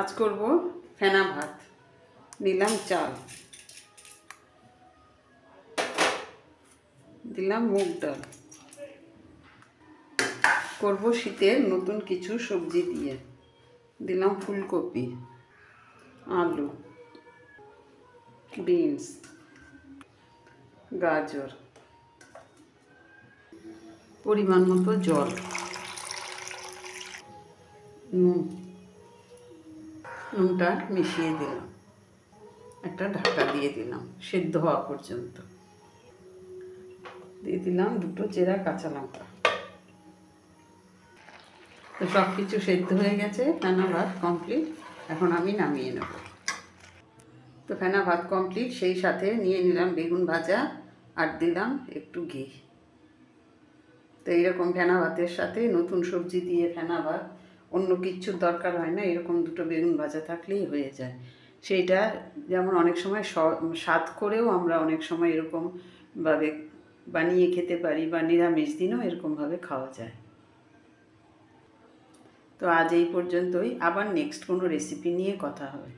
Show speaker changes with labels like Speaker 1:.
Speaker 1: আজ করব ফেনা ভাত। নিলাম চাল, দিলাম মুগ ডাল। করব শীতের নতুন কিছু সবজি দিয়ে। দিলাম ফুলকপি, আলু, বিনস, গাজর, পরিমাণ মতো জল, নুনটা মিশিয়ে দিলাম, একটা ঢাকা দিয়ে দিলাম সেদ্ধ হওয়া পর্যন্ত। দিয়ে দিলাম দুটো চেরা কাঁচা লঙ্কা। তো সব কিছু সেদ্ধ হয়ে গেছে, ফেনা ভাত কমপ্লিট। এখন আমি নামিয়ে নেব। তো ফেনা ভাত কমপ্লিট, সেই সাথে নিয়ে নিলাম বেগুন ভাজা আর দিলাম একটু ঘি। তো এইরকম ফেনা ভাতের সাথে নতুন সবজি দিয়ে ফেনা ভাত, অন্য কিচ্ছুর দরকার হয় না, এরকম দুটো বেগুন ভাজা থাকলেই হয়ে যায়। সেইটা যেমন অনেক সময় স্বাদ করেও আমরা অনেক সময় এরকমভাবে বানিয়ে খেতে পারি, বা নিরামিষ দিনও এরকমভাবে খাওয়া যায়। তো আজ এই পর্যন্তই, আবার নেক্সট কোনো রেসিপি নিয়ে কথা হবে।